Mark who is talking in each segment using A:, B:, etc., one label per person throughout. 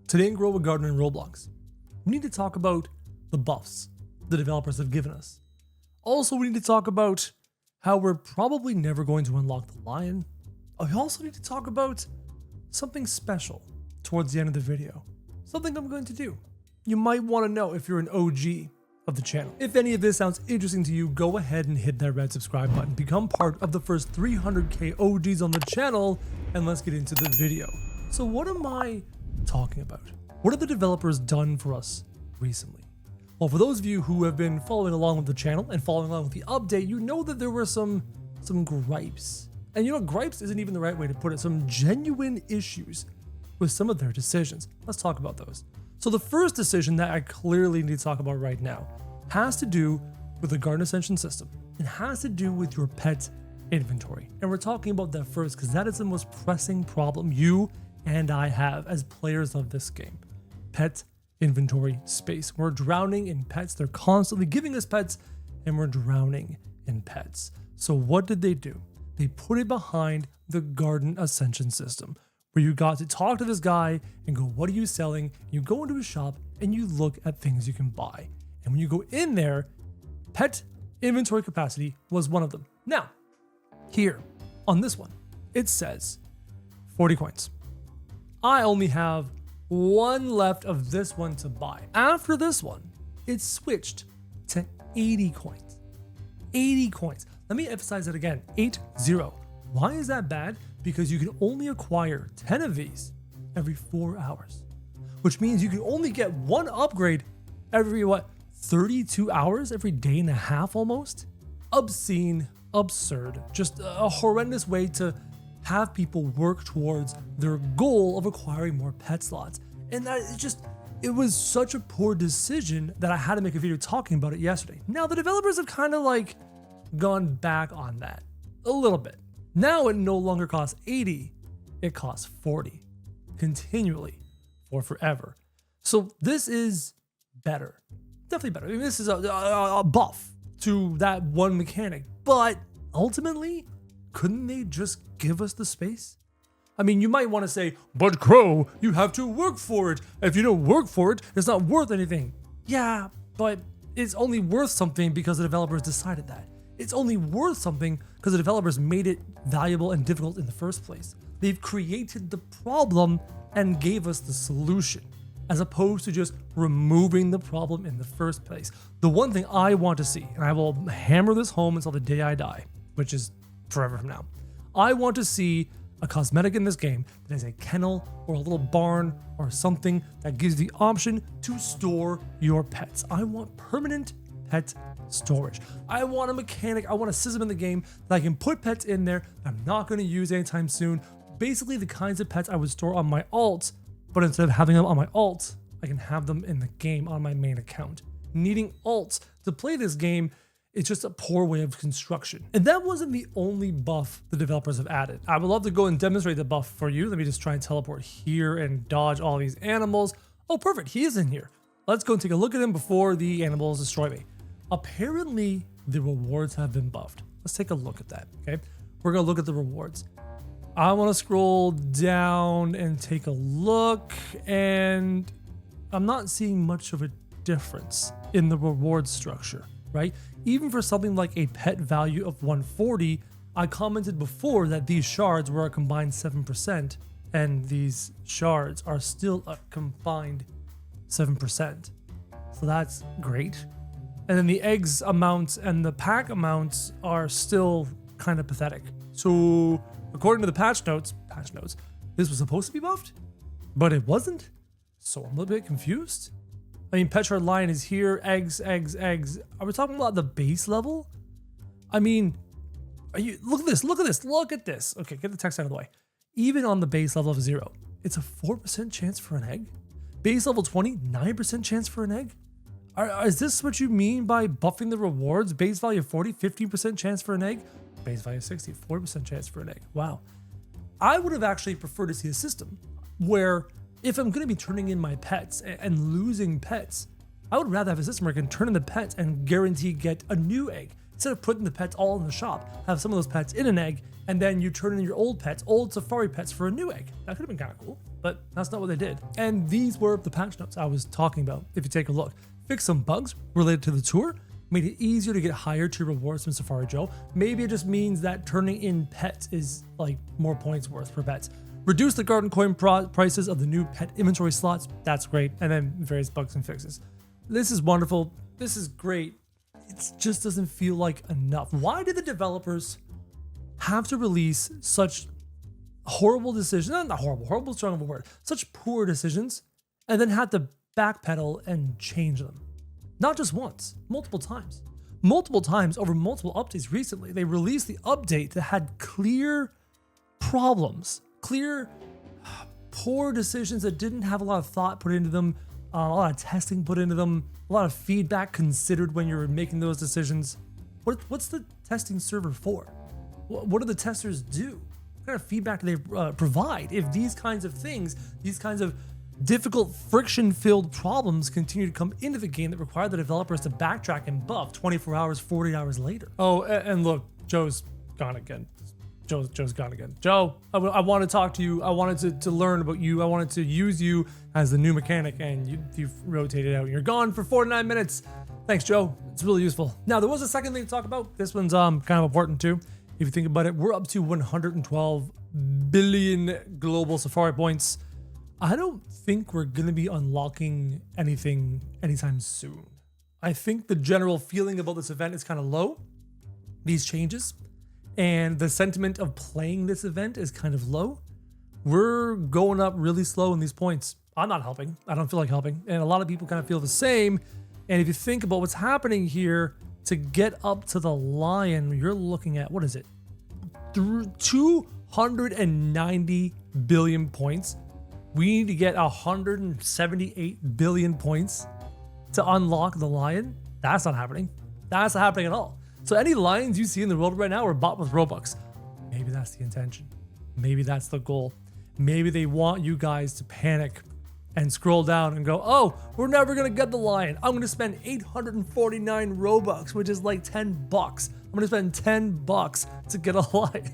A: Today in Grow a Garden in Roblox, we need to talk about the buffs the developers have given us. Also, we need to talk about how we're probably never going to unlock the lion. We also need to talk about something special towards the end of the video. Something I'm going to do. You might want to know if you're an OG of the channel. If any of this sounds interesting to you, go ahead and hit that red subscribe button. Become part of the first 300k OGs on the channel, and let's get into the video. So what am I talking about? What have the developers done for us recently? Well, for those of you who have been following along with the channel and following along with the update, you know that there were some gripes. And you know, gripes isn't even the right way to put it. Some genuine issues with some of their decisions. Let's talk about those. So the first decision that I clearly need to talk about right now has to do with the Garden Ascension system. It has to do with your pet inventory. And we're talking about that first because that is the most pressing problem you and I have as players of this game. Pet inventory space. We're drowning in pets. They're constantly giving us pets and we're drowning in pets. So what did they do? They put it behind the Garden Ascension system, where you got to talk to this guy and go, what are you selling? You go into a shop and you look at things you can buy. And when you go in there, pet inventory capacity was one of them. Now, here on this one, it says 40 coins. I only have one left of this one to buy. After this one, it switched to 80 coins. 80 coins. Let me emphasize that again, 80. Why is that bad? Because you can only acquire 10 of these every 4 hours, which means you can only get one upgrade every 32 hours, every day and a half almost? Obscene, absurd, just a horrendous way to have people work towards their goal of acquiring more pet slots. And that it was such a poor decision that I had to make a video talking about it yesterday. Now the developers have kind of gone back on that a little bit. Now it no longer costs 80, it costs 40 continually for forever. So this is better, definitely better. I mean, this is a buff to that one mechanic, but ultimately, couldn't they just give us the space? I mean, you might want to say, but Crow, you have to work for it. If you don't work for it, it's not worth anything. Yeah, but it's only worth something because the developers decided that. It's only worth something because the developers made it valuable and difficult in the first place. They've created the problem and gave us the solution, as opposed to just removing the problem in the first place. The one thing I want to see, and I will hammer this home until the day I die, which is forever from now. I want to see a cosmetic in this game that is a kennel or a little barn or something that gives the option to store your pets. I want permanent pet storage. I want a mechanic, I want a system in the game that I can put pets in there that I'm not going to use anytime soon. Basically the kinds of pets I would store on my alt, but instead of having them on my alt, I can have them in the game on my main account. Needing alts to play this game, it's just a poor way of construction. And that wasn't the only buff the developers have added. I would love to go and demonstrate the buff for you. Let me just try and teleport here and dodge all these animals. Oh, perfect, he is in here. Let's go and take a look at him before the animals destroy me. Apparently, the rewards have been buffed. Let's take a look at that, okay? We're gonna look at the rewards. I wanna scroll down and take a look, and I'm not seeing much of a difference in the reward structure, right? Even for something like a pet value of 140, I commented before that these shards were a combined 7%, and these shards are still a combined 7%. So that's great. And then the eggs amounts and the pack amounts are still kind of pathetic. So according to the patch notes, this was supposed to be buffed, but it wasn't. So I'm a little bit confused. I mean, Pet Shard Lion is here, eggs. Are we talking about the base level? I mean, look at this. Okay, get the text out of the way. Even on the base level of 0, it's a 4% chance for an egg. Base level 20, 9% chance for an egg. Is this what you mean by buffing the rewards? Base value 40, 15% chance for an egg. Base value 60, 40% chance for an egg. Wow. I would have actually preferred to see a system where if I'm going to be turning in my pets and losing pets, I would rather have a system where I can turn in the pets and guarantee get a new egg. Instead of putting the pets all in the shop, have some of those pets in an egg, and then you turn in your old pets, old safari pets, for a new egg. That could have been kind of cool, but that's not what they did. And these were the patch notes I was talking about. If you take a look, fix some bugs related to the tour, made it easier to get higher tier rewards from Safari Joe. Maybe it just means that turning in pets is like more points worth per pets. Reduce the garden coin prices of the new pet inventory slots. That's great. And then various bugs and fixes. This is wonderful. This is great. It just doesn't feel like enough. Why did the developers have to release such horrible decisions? Not horrible, horrible is strong of a word. Such poor decisions, and then had to backpedal and change them. Not just once, multiple times. Multiple times over multiple updates recently, they released the update that had clear problems, clear poor decisions that didn't have a lot of thought put into them, a lot of testing put into them, a lot of feedback considered when you're making those decisions. What's the testing server for? What do the testers do? What kind of feedback do they provide if these kinds of things, these kinds of difficult, friction-filled problems continue to come into the game that require the developers to backtrack and buff 24 hours, 48 hours later? Oh, and look, Joe's gone again. Joe's gone again. Joe, I want to talk to you. I wanted to learn about you. I wanted to use you as the new mechanic, and you've rotated out. You're gone for 49 minutes. Thanks, Joe. It's really useful. Now, there was a second thing to talk about. This one's kind of important too. If you think about it, we're up to 112 billion global Safari points. I don't think we're going to be unlocking anything anytime soon. I think the general feeling about this event is kind of low, these changes, and the sentiment of playing this event is kind of low. We're going up really slow in these points. I'm not helping. I don't feel like helping. And a lot of people kind of feel the same. And if you think about what's happening here, to get up to the lion, you're looking at, what is it? 290 billion points. We need to get 178 billion points to unlock the lion. That's not happening. That's not happening at all. So any lions you see in the world right now are bought with Robux. Maybe that's the intention. Maybe that's the goal. Maybe they want you guys to panic and scroll down and go, oh, we're never gonna get the lion. I'm gonna spend 849 Robux, which is like 10 bucks. I'm gonna spend 10 bucks to get a lion.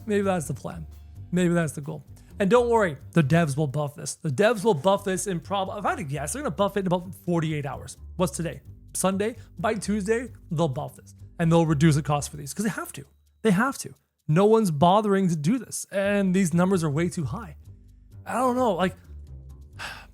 A: Maybe that's the plan. Maybe that's the goal. And don't worry, the devs will buff this. The devs will buff this in probably, if I had to guess, they're gonna buff it in about 48 hours. What's today? Sunday? By Tuesday, they'll buff this. And they'll reduce the cost for these, because they have to. They have to. No one's bothering to do this. And these numbers are way too high. I don't know, like,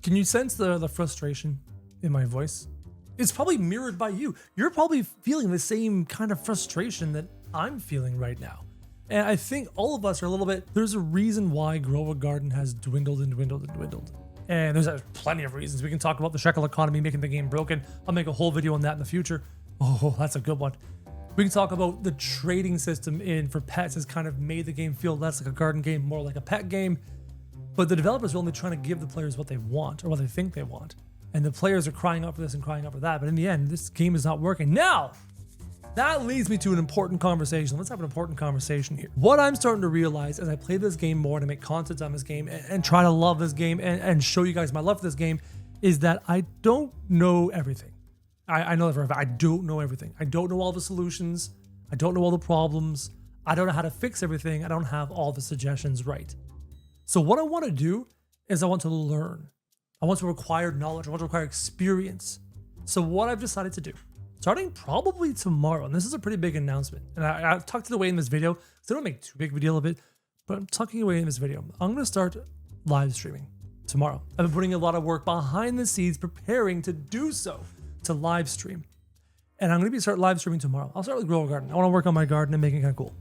A: can you sense the frustration in my voice? It's probably mirrored by you. You're probably feeling the same kind of frustration that I'm feeling right now. And I think all of us are a little bit, there's a reason why Grow a Garden has dwindled and dwindled and dwindled. And there's plenty of reasons. We can talk about the shekel economy making the game broken. I'll make a whole video on that in the future. Oh, that's a good one. We can talk about the trading system for pets has kind of made the game feel less like a garden game, more like a pet game. But the developers are only trying to give the players what they want or what they think they want. And the players are crying out for this and crying out for that. But in the end, this game is not working. Now, that leads me to an important conversation. Let's have an important conversation here. What I'm starting to realize as I play this game more and I make content on this game and try to love this game and show you guys my love for this game is that I don't know everything. I know that for a fact. I don't know everything. I don't know all the solutions. I don't know all the problems. I don't know how to fix everything. I don't have all the suggestions right. So what I want to do is I want to learn. I want to acquire knowledge. I want to acquire experience. So what I've decided to do, starting probably tomorrow, and this is a pretty big announcement, and I've tucked it away in this video, because I don't make too big of a deal of it, but I'm tucking it away in this video. I'm going to start live streaming tomorrow. I've been putting a lot of work behind the scenes preparing to do so, to live stream. And I'm going to start live streaming tomorrow. I'll start with Grow a Garden. I want to work on my garden and making it kind of cool.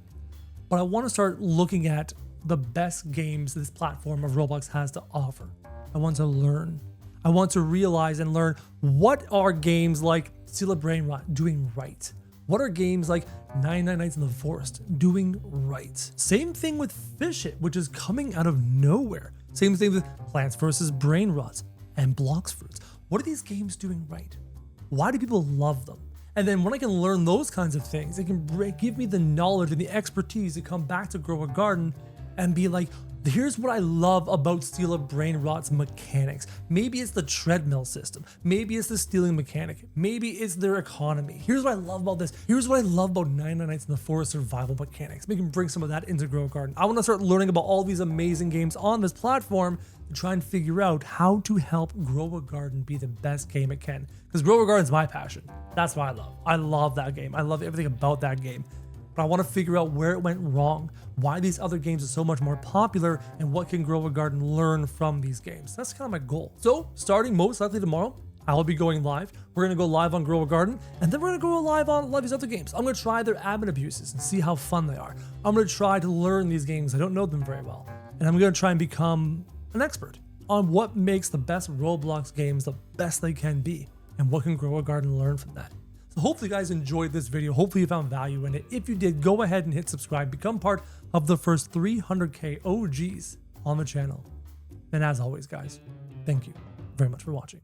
A: But I want to start looking at the best games this platform of Roblox has to offer. I want to learn. I want to realize and learn what are games like Steal a Brain Rot doing right. What are games like 99 Nights in the Forest doing right? Same thing with Fish It, which is coming out of nowhere. Same thing with Plants vs. Brain Rot and Blocks Fruits. What are these games doing right? Why do people love them? And then when I can learn those kinds of things, it can give me the knowledge and the expertise to come back to Grow a Garden and be like, Here's what I love about Steal a Brain Rot's mechanics. Maybe it's the treadmill system. Maybe it's the stealing mechanic. Maybe it's their economy. Here's what I love about this. Here's what I love about 99 Nights in the Forest survival mechanics. We can bring some of that into Grow a Garden. I want to start learning about all these amazing games on this platform to try and figure out how to help Grow a Garden be the best game it can. Because Grow a Garden is my passion. That's what I love. I love that game. I love everything about that game. But I want to figure out where it went wrong, why these other games are so much more popular, and what can Grow a Garden learn from these games. That's kind of my goal. So starting most likely tomorrow, I'll be going live. We're going to go live on Grow a Garden, and then we're going to go live on a lot of these other games. I'm going to try their admin abuses and see how fun they are. I'm going to try to learn these games. I don't know them very well. And I'm going to try and become an expert on what makes the best Roblox games the best they can be, and what can Grow a Garden learn from that. So hopefully you guys enjoyed this video. Hopefully you found value in it. If you did, go ahead and hit subscribe. Become part of the first 300K OGs on the channel. And as always, guys, thank you very much for watching.